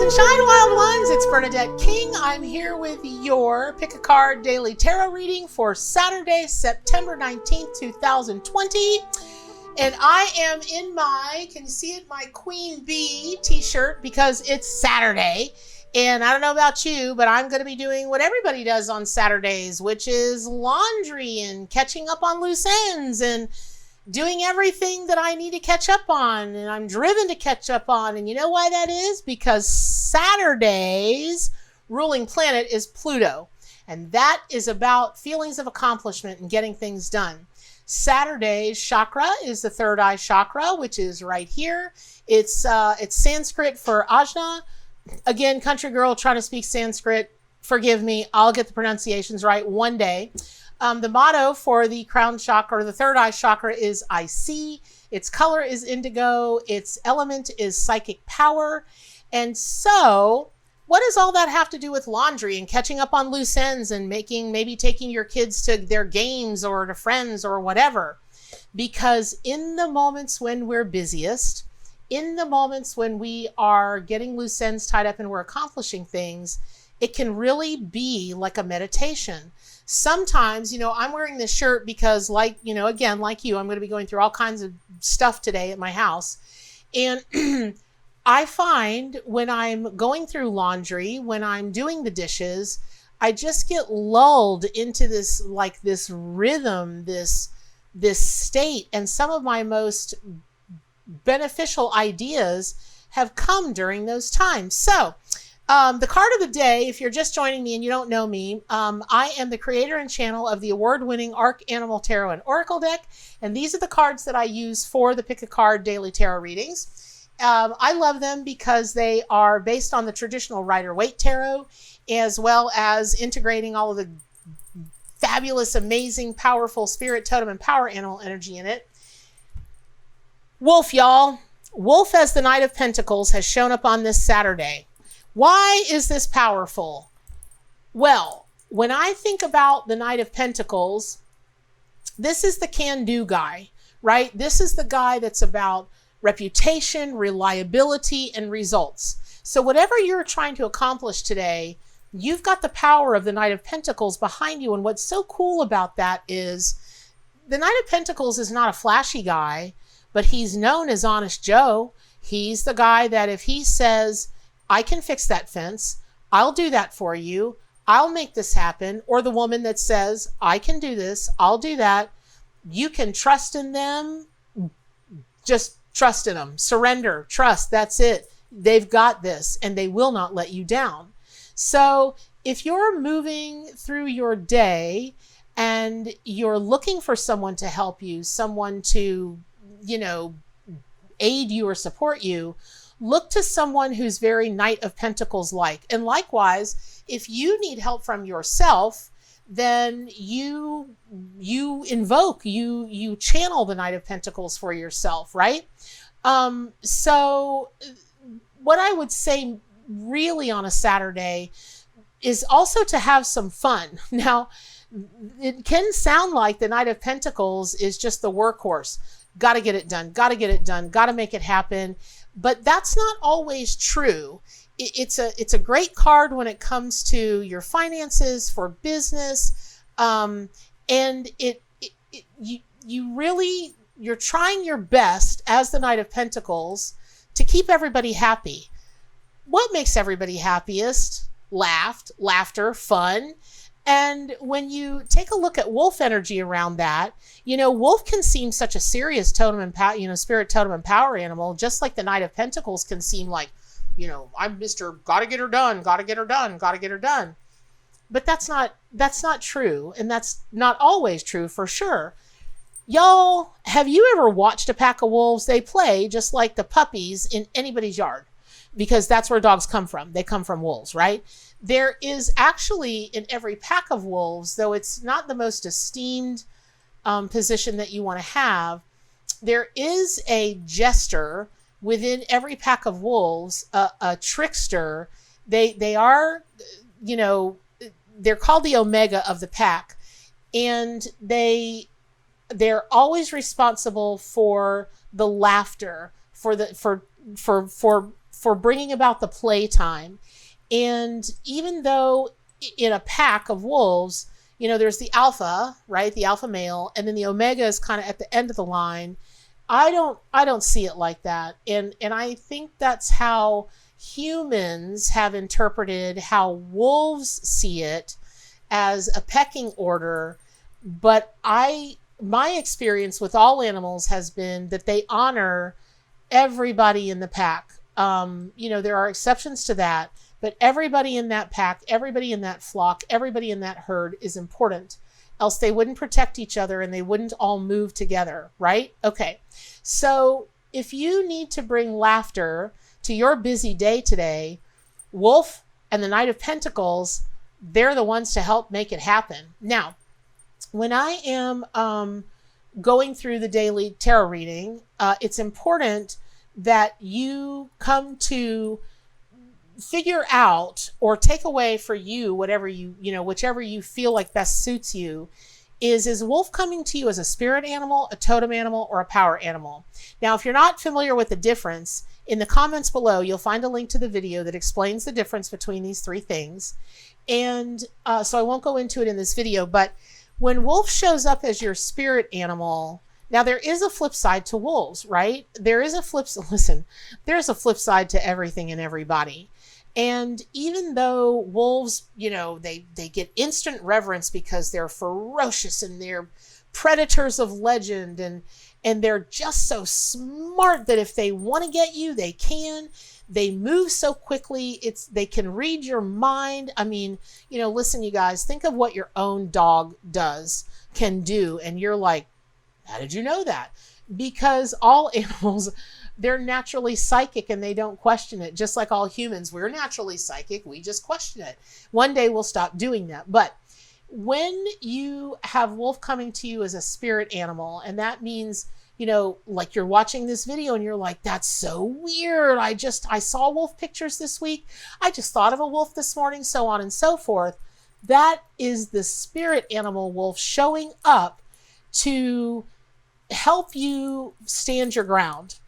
Sunshine Wild Ones, it's Bernadette King. I'm here with your Pick a Card Daily Tarot reading for Saturday, September 19th, 2020. And I am in my, can you see it, my Queen Bee t-shirt because it's Saturday. And I don't know about you, but I'm going to be doing what everybody does on Saturdays, which is laundry and catching up on loose ends and doing everything that I need to catch up on, and I'm driven to catch up on. And you know why that is? Because Saturday's ruling planet is Pluto, and that is about feelings of accomplishment and getting things done. Saturday's chakra is the third eye chakra, which is right here. It's Sanskrit for Ajna. Again, country girl trying to speak Sanskrit. Forgive me, I'll get the pronunciations right one day. The motto for the crown chakra, or the third eye chakra, is I see. Its color is indigo. Its element is psychic power. And so what does all that have to do with laundry and catching up on loose ends and maybe taking your kids to their games or to friends or whatever? Because in the moments when we're busiest, in the moments when we are getting loose ends tied up and we're accomplishing things, it can really be like a meditation. Sometimes, I'm wearing this shirt because again, like you, I'm going to be going through all kinds of stuff today at my house. And I find when I'm going through laundry, when I'm doing the dishes, I just get lulled into this rhythm, this state. And some of my most beneficial ideas have come during those times. So, the card of the day, if you're just joining me and you don't know me, I am the creator and channel of the award-winning Arc Animal Tarot and Oracle deck, and these are the cards that I use for the Pick a Card Daily Tarot readings. I love them because they are based on the traditional Rider Waite tarot, as well as integrating all of the fabulous, amazing, powerful spirit, totem, and power animal energy in it. Wolf, y'all. Wolf as the Knight of Pentacles has shown up on this Saturday. Why is this powerful? Well, when I think about the Knight of Pentacles, this is the can-do guy, right? This is the guy that's about reputation, reliability, and results. So whatever you're trying to accomplish today, you've got the power of the Knight of Pentacles behind you. And what's so cool about that is the Knight of Pentacles is not a flashy guy, but he's known as Honest Joe. He's the guy that if he says, I can fix that fence, I'll do that for you, I'll make this happen. Or the woman that says, I can do this, I'll do that. You can trust in them. Just trust in them. Surrender, trust, that's it. They've got this and they will not let you down. So if you're moving through your day and you're looking for someone to help you, someone to, aid you or support you, look to someone who's very Knight of Pentacles like. And likewise, if you need help from yourself, then you invoke, you channel the Knight of Pentacles for yourself, right? So what I would say really on a Saturday is also to have some fun. Now, it can sound like the Knight of Pentacles is just the workhorse. Got to get it done, got to get it done, got to make it happen. But that's not always true. It's a great card when it comes to your finances, for business, and you're trying your best as the Knight of Pentacles to keep everybody happy. What makes everybody happiest? Laughter, fun. And when you take a look at wolf energy around that, wolf can seem such a serious totem and spirit, totem, and power animal, just like the Knight of Pentacles can seem like, I'm Mr. Gotta get her done, gotta get her done, gotta get her done. But that's not true. And that's not always true for sure. Y'all, have you ever watched a pack of wolves? They play just like the puppies in anybody's yard, because that's where dogs come from. They come from wolves, right? There is actually in every pack of wolves, though it's not the most esteemed position that you want to have, there is a jester within every pack of wolves, a trickster. They are, they're called the Omega of the pack, and they're always responsible for the laughter, for for bringing about the playtime. And even though in a pack of wolves, you know, there's the alpha, right? The alpha male, and then the omega is kind of at the end of the line. I don't see it like that. And I think that's how humans have interpreted how wolves see it, as a pecking order. But my experience with all animals has been that they honor everybody in the pack. You know, there are exceptions to that, but everybody in that pack, everybody in that flock, everybody in that herd is important. Else they wouldn't protect each other and they wouldn't all move together, right? Okay. So if you need to bring laughter to your busy day today, Wolf and the Knight of Pentacles, they're the ones to help make it happen. Now, when I am going through the daily tarot reading, it's important that you come to figure out or take away for you whatever whichever you feel like best suits you. Is Wolf coming to you as a spirit animal, a totem animal, or a power animal? Now, if you're not familiar with the difference, in the comments below, you'll find a link to the video that explains the difference between these three things. And so I won't go into it in this video, but when Wolf shows up as your spirit animal, now there is a flip side to wolves, right? There's a flip side to everything and everybody. And even though wolves, you know, they get instant reverence because they're ferocious and they're predators of legend, and they're just so smart that if they want to get you, they can. They move so quickly. They can read your mind. I mean, you know, listen, you guys, think of what your own dog can do. And you're like, how did you know that? Because all animals, they're naturally psychic and they don't question it. Just like all humans, we're naturally psychic. We just question it. One day we'll stop doing that. But when you have Wolf coming to you as a spirit animal, and that means, you know, like you're watching this video and you're like, that's so weird. I saw wolf pictures this week. I just thought of a wolf this morning, so on and so forth. That is the spirit animal wolf showing up to help you stand your ground.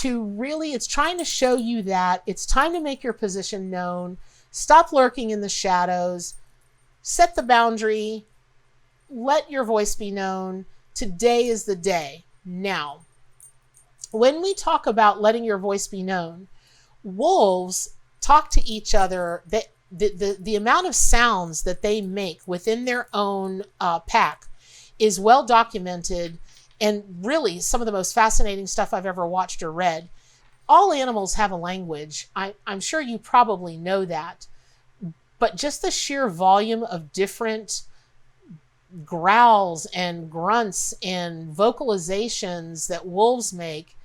It's trying to show you that it's time to make your position known. Stop lurking in the shadows. Set the boundary. Let your voice be known. Today is the day. Now, when we talk about letting your voice be known, wolves talk to each other. The amount of sounds that they make within their own pack is well documented, and really some of the most fascinating stuff I've ever watched or read. All animals have a language. I'm sure you probably know that, but just the sheer volume of different growls and grunts and vocalizations that wolves make,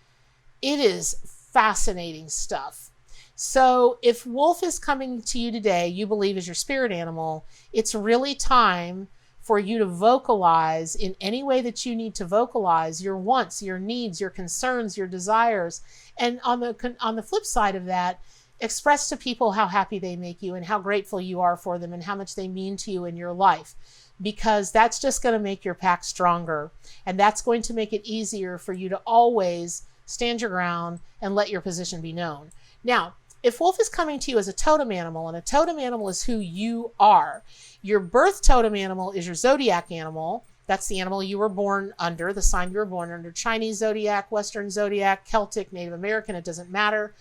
it is fascinating stuff. So if Wolf is coming to you today, you believe is your spirit animal, it's really time for you to vocalize in any way that you need to vocalize your wants, your needs, your concerns, your desires. And on the flip side of that, express to people how happy they make you and how grateful you are for them and how much they mean to you in your life. Because that's just going to make your pack stronger. And that's going to make it easier for you to always stand your ground and let your position be known. Now, if Wolf is coming to you as a totem animal, and a totem animal is who you are, your birth totem animal is your zodiac animal. That's the animal you were born under, the sign you were born under. Chinese zodiac, Western zodiac, Celtic, Native American, it doesn't matter.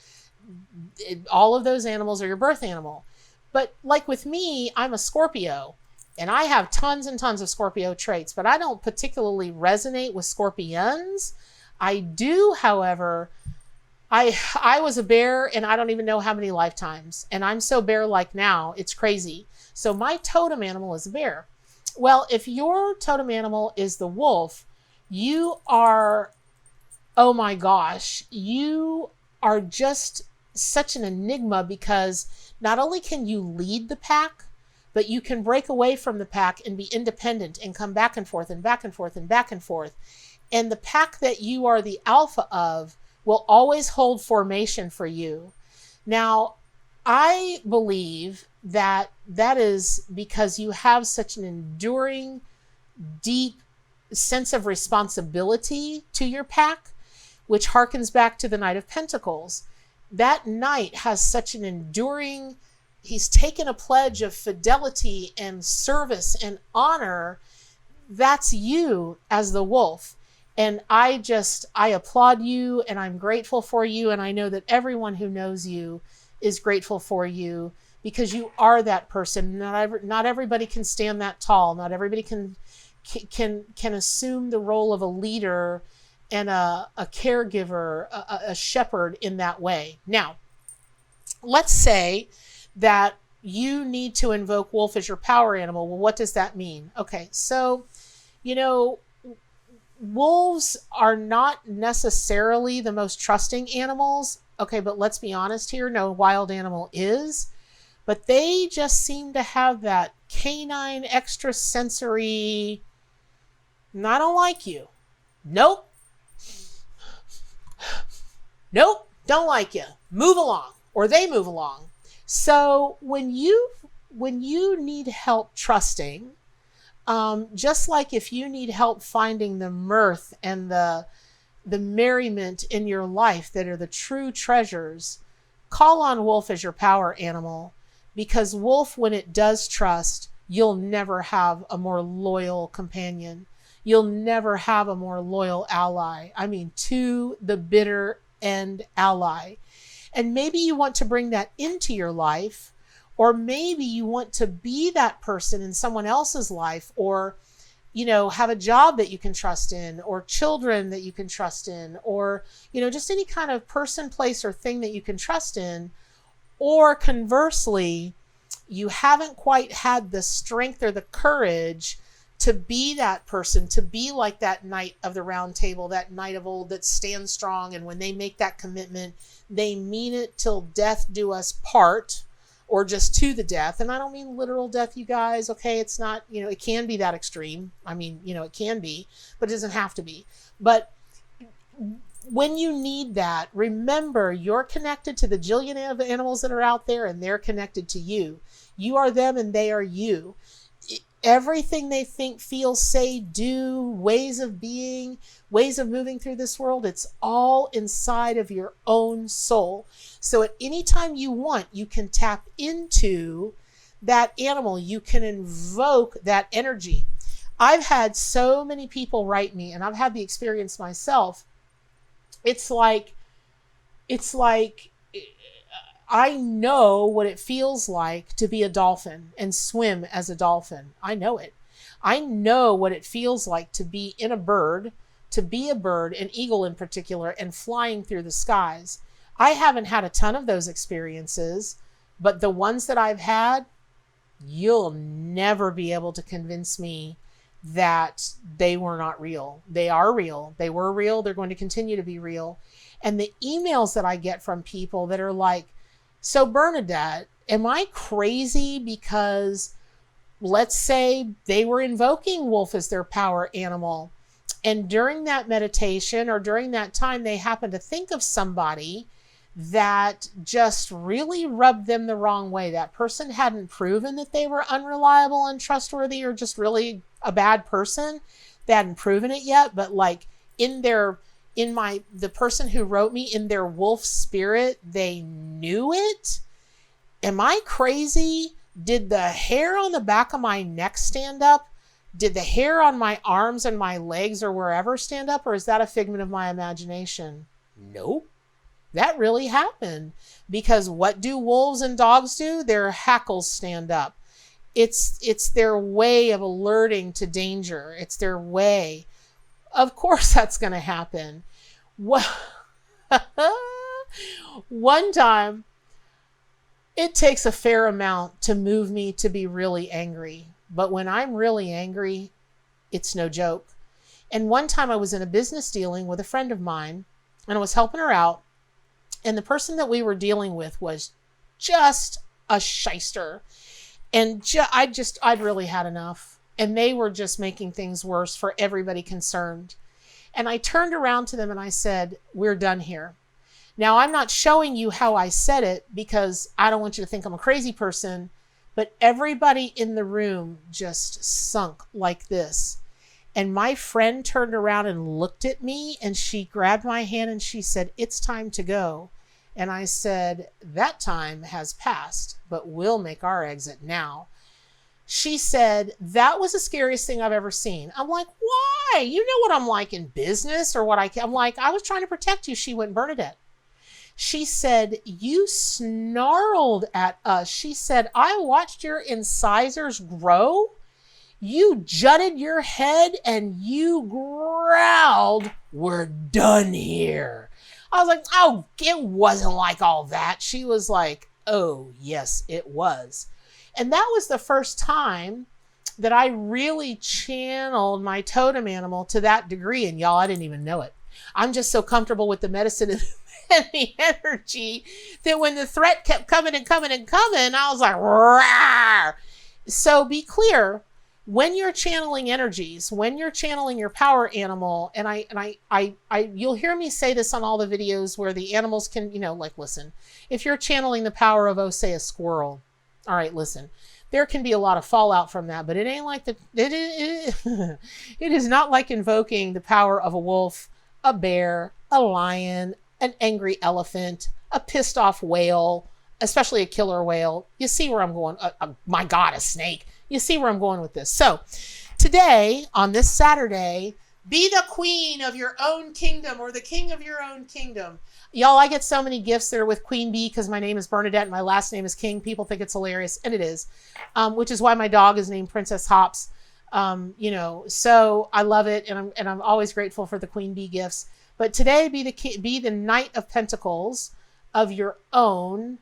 All of those animals are your birth animal. But like with me, I'm a Scorpio. And I have tons and tons of Scorpio traits, but I don't particularly resonate with Scorpions. I do, however, I was a bear, and I don't even know how many lifetimes. And I'm so bear-like now, it's crazy. So my totem animal is a bear. Well, if your totem animal is the wolf, you are, oh my gosh, you are just such an enigma, because not only can you lead the pack, but you can break away from the pack and be independent and come back and forth and back and forth and back and forth. And the pack that you are the alpha of will always hold formation for you. Now, I believe that is because you have such an enduring, deep sense of responsibility to your pack, which harkens back to the Knight of Pentacles. that knight has such an enduring, he's taken a pledge of fidelity and service and honor. That's you as the wolf. And I applaud you, and I'm grateful for you. And I know that everyone who knows you is grateful for you, because you are that person. Not everybody can stand that tall. Not everybody can assume the role of a leader and a caregiver, a shepherd in that way. Now, let's say that you need to invoke wolf as your power animal. Well, what does that mean? Okay, so, wolves are not necessarily the most trusting animals. Okay, but let's be honest here. No wild animal is. But they just seem to have that canine extrasensory, I don't like you. Nope. Nope, don't like you. Move along. Or they move along. So when you need help trusting, just like if you need help finding the mirth and the merriment in your life that are the true treasures, call on wolf as your power animal, because wolf, when it does trust, you'll never have a more loyal companion. You'll never have a more loyal ally. I mean, to the bitter end ally. And maybe you want to bring that into your life, or maybe you want to be that person in someone else's life, or, have a job that you can trust in, or children that you can trust in, or, just any kind of person, place, or thing that you can trust in. Or conversely, you haven't quite had the strength or the courage to be that person, to be like that knight of the round table, that knight of old that stands strong. And when they make that commitment, they mean it till death do us part, or just to the death. And I don't mean literal death, you guys. Okay. It's not, it can be that extreme. I mean, it can be, but it doesn't have to be. But when you need that, remember you're connected to the jillion of animals that are out there, and they're connected to you. You are them and they are you. Everything they think, feel, say, do, ways of being, ways of moving through this world, it's all inside of your own soul. So at any time you want, you can tap into that animal. You can invoke that energy. I've had so many people write me, and I've had the experience myself. It's like I know what it feels like to be a dolphin and swim as a dolphin. I know it. I know what it feels like to be a bird, an eagle in particular, and flying through the skies. I haven't had a ton of those experiences, but the ones that I've had, you'll never be able to convince me that they were not real. They are real. They were real. They're going to continue to be real. And the emails that I get from people that are like, so Bernadette, am I crazy because, let's say they were invoking wolf as their power animal, and during that meditation or during that time, they happen to think of somebody that just really rubbed them the wrong way. That person hadn't proven that they were unreliable, untrustworthy, or just really a bad person. They hadn't proven it yet, but like the person who wrote me, in their wolf spirit, they knew it. Am I crazy? Did the hair on the back of my neck stand up? Did the hair on my arms and my legs or wherever stand up? Or is that a figment of my imagination? Nope. That really happened. Because what do wolves and dogs do? Their hackles stand up. It's their way of alerting to danger. It's their way. Of course that's going to happen. One time, it takes a fair amount to move me to be really angry. But when I'm really angry, it's no joke. And one time I was in a business dealing with a friend of mine, and I was helping her out. And the person that we were dealing with was just a shyster. And I'd really had enough. And they were just making things worse for everybody concerned. And I turned around to them and I said, we're done here. Now, I'm not showing you how I said it because I don't want you to think I'm a crazy person, but everybody in the room just sunk like this. And my friend turned around and looked at me, and she grabbed my hand and she said, it's time to go. And I said, that time has passed, but we'll make our exit now. She said, that was the scariest thing I've ever seen. I'm like, why? You know what I'm like in business or what I'm like, I was trying to protect you. She went, Bernadette. She said, you snarled at us. She said, I watched your incisors grow. You jutted your head and you growled, we're done here. I was like, oh, it wasn't like all that. She was like, oh, yes, it was. And that was the first time that I really channeled my totem animal to that degree. And y'all, I didn't even know it. I'm just so comfortable with the medicine and the energy that when the threat kept coming and coming and coming, I was like, rawr. So be clear, when you're channeling energies, when you're channeling your power animal, and you'll hear me say this on all the videos where the animals can, like, listen, if you're channeling the power of, oh, say a squirrel, all right, listen, there can be a lot of fallout from that, but it ain't like it is not like invoking the power of a wolf, a bear, a lion, an angry elephant, a pissed off whale, especially a killer whale. You see where I'm going? My God, a snake. You see where I'm going with this. So today, on this Saturday, be the queen of your own kingdom or the king of your own kingdom. Y'all, I get so many gifts that are with Queen Bee because my name is Bernadette and my last name is King. People think it's hilarious, and it is, which is why my dog is named Princess Hops. So I love it, and I'm always grateful for the Queen Bee gifts. But today, be the Knight of Pentacles of your own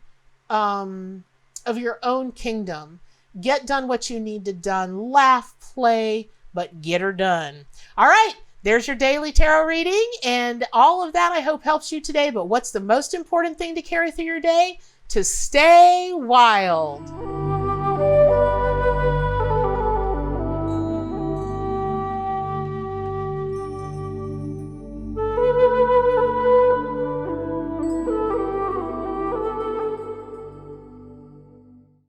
kingdom. Get done what you need to done. Laugh, play, but get her done. All right, there's your daily tarot reading, and all of that I hope helps you today. But what's the most important thing to carry through your day? To stay wild.